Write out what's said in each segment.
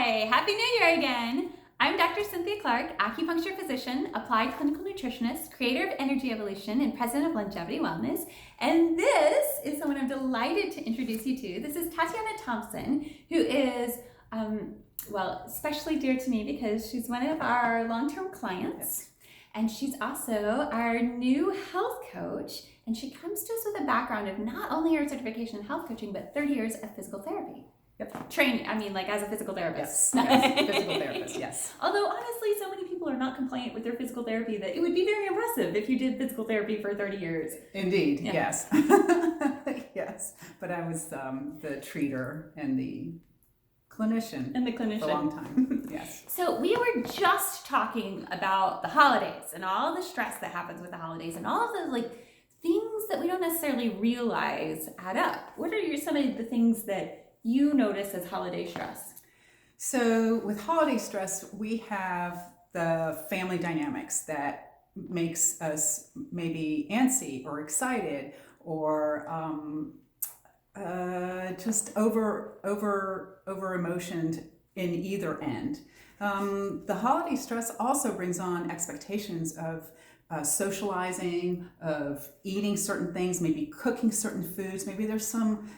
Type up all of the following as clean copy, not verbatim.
Hi, Happy New Year again. I'm Dr. Cynthia Clark, acupuncture physician, applied clinical nutritionist, creator of Energy Evolution, and president of Longevity Wellness. And this is someone I'm delighted to introduce you to. This is Tatiana Thompson, who is, especially dear to me because she's one of our long-term clients. And she's also our new health coach. And she comes to us with a background of not only her certification in health coaching, but 30 years of physical therapy. Training, as a physical therapist. Yes, physical therapist, yes. Although honestly, so many people are not compliant with their physical therapy that it would be very impressive if you did physical therapy for 30 years. Indeed, yes. Yes, but I was the treater and the clinician. For a long time, yes. So we were just talking about the holidays and all the stress that happens with the holidays and all of the things that we don't necessarily realize add up. What are some of the things that you notice as holiday stress? So with holiday stress, we have the family dynamics that makes us maybe antsy or excited or just over emotioned in either end. The holiday stress also brings on expectations of socializing, of eating certain things, maybe cooking certain foods. Maybe there's some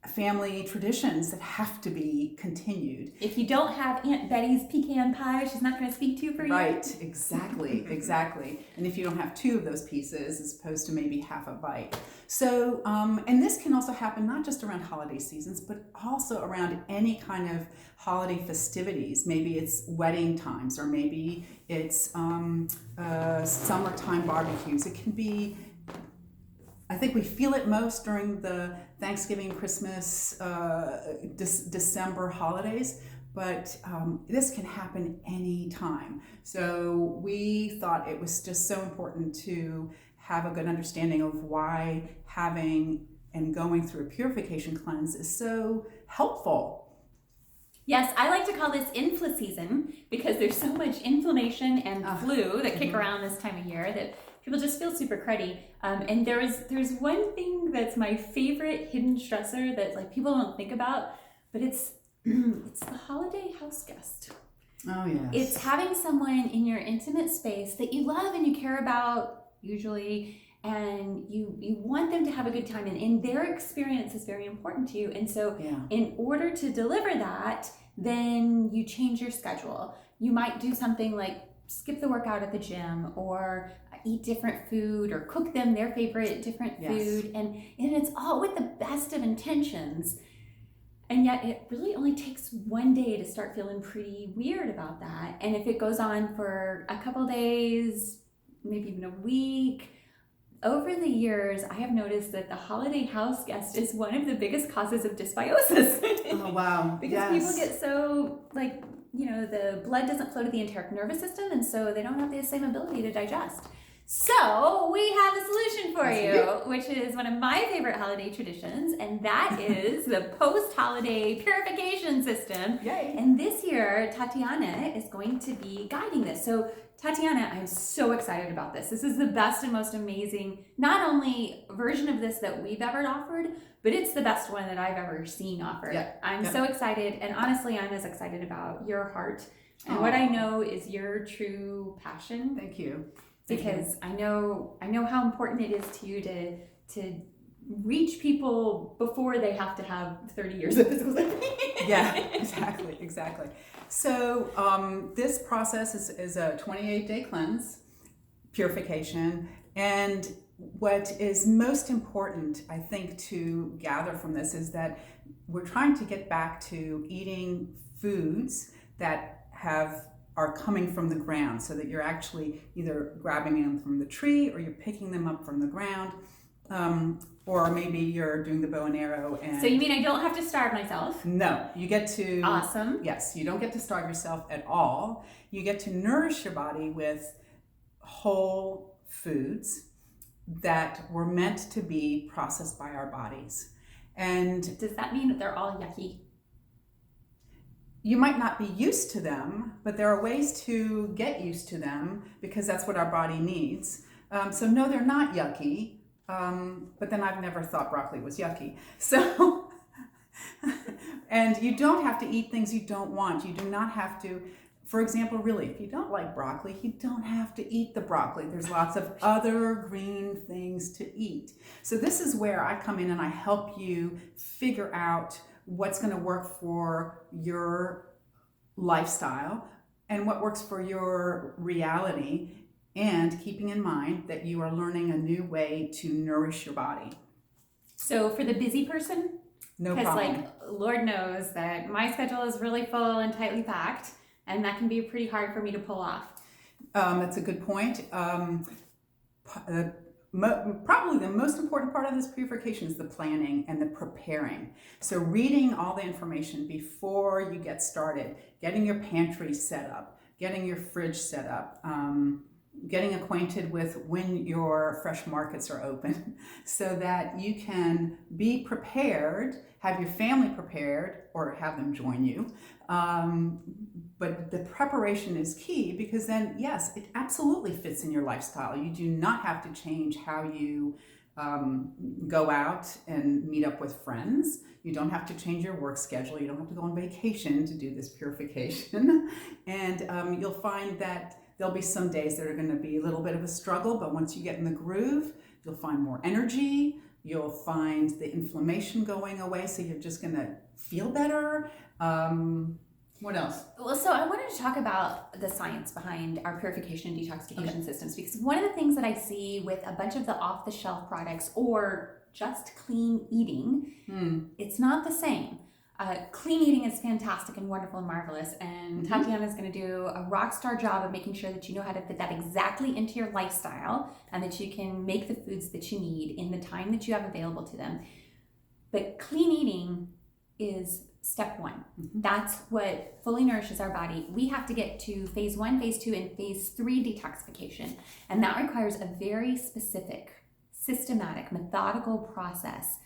family traditions that have to be continued. If you don't have Aunt Betty's pecan pie, she's not going to speak to you for you. Right, exactly. And if you don't have two of those pieces as opposed to maybe half a bite. So, and this can also happen not just around holiday seasons, but also around any kind of holiday festivities. Maybe it's wedding times, or maybe it's summertime barbecues. It can be, I think we feel it most during the Thanksgiving, Christmas, December holidays, but this can happen any time. So we thought it was just so important to have a good understanding of why having and going through a purification cleanse is so helpful. Yes, I like to call this influ season because there's so much inflammation and flu that kick around this time of year that people just feel super cruddy. And there's one thing that's my favorite hidden stressor that people don't think about, but it's the holiday house guest. Oh yes. It's having someone in your intimate space that you love and you care about usually, and you want them to have a good time, and their experience is very important to you. And so in order to deliver that, then you change your schedule. You might do something like skip the workout at the gym, or eat different food, or cook them their favorite different food. And it's all with the best of intentions. And yet it really only takes one day to start feeling pretty weird about that. And if it goes on for a couple days, maybe even a week, over the years, I have noticed that the holiday house guest is one of the biggest causes of dysbiosis. Oh, wow. Because people get so, the blood doesn't flow to the enteric nervous system, and so they don't have the same ability to digest. So we have a solution for you, which is one of my favorite holiday traditions, and that is the post-holiday purification system. Yay. And this year, Tatiana is going to be guiding this. So Tatiana, I'm so excited about this. This is the best and most amazing, not only version of this that we've ever offered, but it's the best one that I've ever seen offered. I'm so excited, and honestly, I'm as excited about your heart and what I know is your true passion. Thank you. Because I know how important it is to you to reach people before they have to have 30 years of physical therapy. Yeah, exactly. So this process is a 28-day cleanse, purification, and what is most important, I think, to gather from this is that we're trying to get back to eating foods that are coming from the ground, so that you're actually either grabbing them from the tree or you're picking them up from the ground, or maybe you're doing the bow and arrow. And so you mean I don't have to starve myself? No, you get to. Awesome. Yes, you don't get to starve yourself at all. You get to nourish your body with whole foods that were meant to be processed by our bodies. And does that mean that they're all yucky? You might not be used to them, but there are ways to get used to them because that's what our body needs. So no, they're not yucky, but then I've never thought broccoli was yucky. So And you don't have to eat things you don't want. You do not have to. For example, really, if you don't like broccoli, you don't have to eat the broccoli. There's lots of other green things to eat. So this is where I come in and I help you figure out what's going to work for your lifestyle and what works for your reality, and keeping in mind that you are learning a new way to nourish your body. So for the busy person, no problem. Because Lord knows that my schedule is really full and tightly packed, and that can be pretty hard for me to pull off. That's a good point. Probably the most important part of this purification is the planning and the preparing. So reading all the information before you get started, getting your pantry set up, getting your fridge set up, getting acquainted with when your fresh markets are open so that you can be prepared, have your family prepared, or have them join you. But the preparation is key, because then, yes, it absolutely fits in your lifestyle. You do not have to change how you go out and meet up with friends. You don't have to change your work schedule. You don't have to go on vacation to do this purification. And you'll find that there'll be some days that are going to be a little bit of a struggle, but once you get in the groove, you'll find more energy. You'll find the inflammation going away, so you're just going to feel better. What else? Well, so I wanted to talk about the science behind our purification and detoxification systems, because one of the things that I see with a bunch of the off-the-shelf products or just clean eating, it's not the same. Clean eating is fantastic and wonderful and marvelous, and Tatiana is going to do a rock star job of making sure that you know how to fit that exactly into your lifestyle and that you can make the foods that you need in the time that you have available to them. But clean eating is step one. That's what fully nourishes our body. We have to get to phase 1, phase 2, and phase 3 detoxification, and that requires a very specific, systematic, methodical process.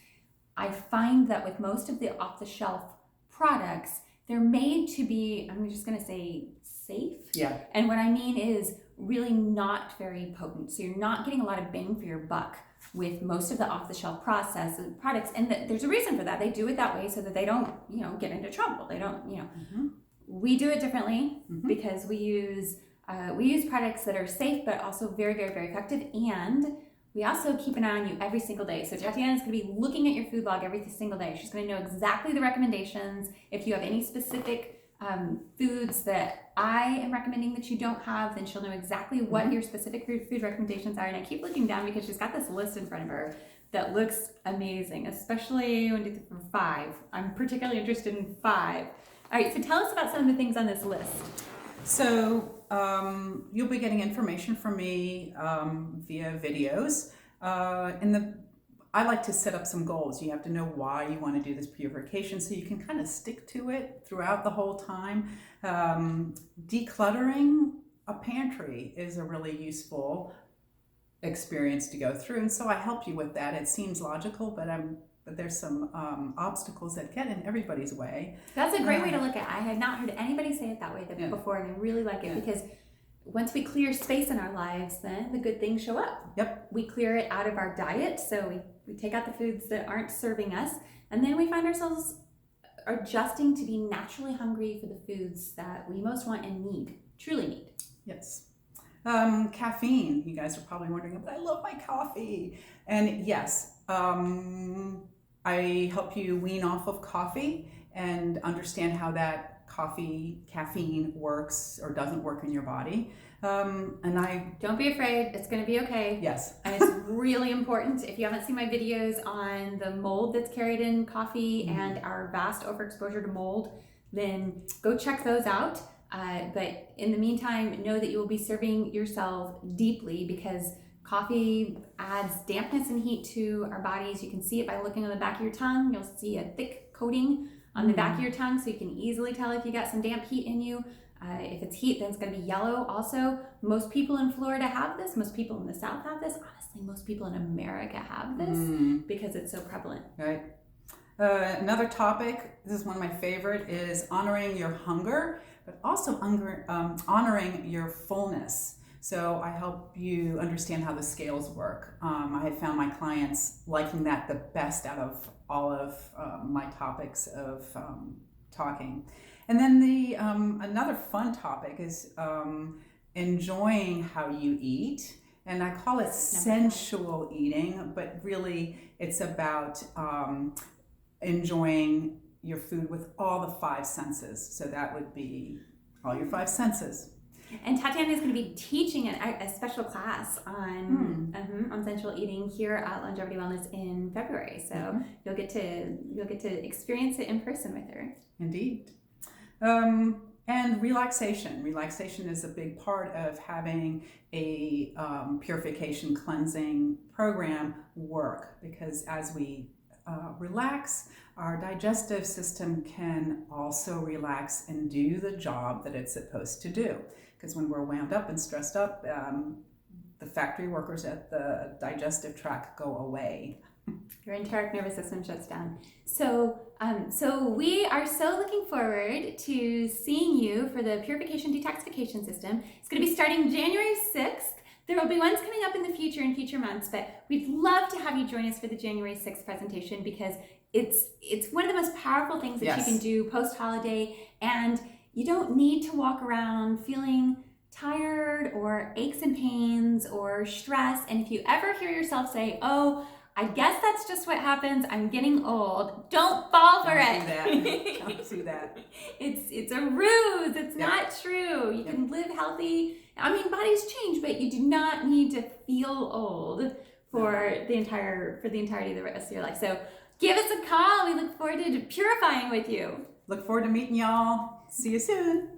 I find that with most of the off-the-shelf products, they're made to be, I'm just going to say, safe. Yeah. And what I mean is really not very potent. So you're not getting a lot of bang for your buck with most of the off-the-shelf products. And there's a reason for that. They do it that way so that they don't, get into trouble. They don't, We do it differently because we use products that are safe, but also very, very, very effective. And we also keep an eye on you every single day. So Tatiana is going to be looking at your food log every single day. She's going to know exactly the recommendations. If you have any specific foods that I am recommending that you don't have, then she'll know exactly what your specific food recommendations are. And I keep looking down because she's got this list in front of her that looks amazing, especially when you do 5. I'm particularly interested in 5. All right, so tell us about some of the things on this list. So you'll be getting information from me via videos. I like to set up some goals. You have to know why you want to do this purification so you can kind of stick to it throughout the whole time. Decluttering a pantry is a really useful experience to go through, and so I help you with that. It seems logical, but there's some obstacles that get in everybody's way. That's a great way to look at it. I had not heard anybody say it that way before, and I really like it because once we clear space in our lives, then the good things show up. Yep. We clear it out of our diet, so we take out the foods that aren't serving us, and then we find ourselves adjusting to be naturally hungry for the foods that we most want and truly need. Yes. Caffeine. You guys are probably wondering, but I love my coffee. And yes, I help you wean off of coffee and understand how that caffeine works or doesn't work in your body. Don't be afraid. It's going to be okay. Yes. And it's really important. If you haven't seen my videos on the mold that's carried in coffee and our vast overexposure to mold, then go check those out. But in the meantime, know that you will be serving yourself deeply because coffee adds dampness and heat to our bodies. You can see it by looking on the back of your tongue. You'll see a thick coating on the back of your tongue, so you can easily tell if you got some damp heat in you. If it's heat, then it's going to be yellow. Also, most people in Florida have this. Most people in the South have this. Honestly, most people in America have this because it's so prevalent. Right. Another topic, this is one of my favorite, is honoring your hunger, but also honoring your fullness. So I help you understand how the scales work. I have found my clients liking that the best out of all of my topics of talking. And then the another fun topic is enjoying how you eat. And I call it sensual eating, but really it's about enjoying your food with all the five senses. So that would be all your five senses. And Tatiana is going to be teaching a special class on sensual eating here at Longevity Wellness in February. So you'll get to experience it in person with her. Indeed. And relaxation. Relaxation is a big part of having a purification cleansing program work, because as we relax, our digestive system can also relax and do the job that it's supposed to do. Because when we're wound up and stressed up, the factory workers at the digestive tract go away. Your entire nervous system shuts down. So we are so looking forward to seeing you for the Purification Detoxification System. It's going to be starting January 6th. There will be ones coming up in the future, in future months, but we'd love to have you join us for the January 6th presentation, because it's one of the most powerful things that you can do post-holiday, and you don't need to walk around feeling tired or aches and pains or stress. And if you ever hear yourself say, oh, I guess that's just what happens, I'm getting old, don't fall for it. Don't do that. It's a ruse. It's not true. You can live healthy. I mean, bodies change, but you do not need to feel old for the entirety of the rest of your life. So give us a call. We look forward to purifying with you. Look forward to meeting y'all. See you soon.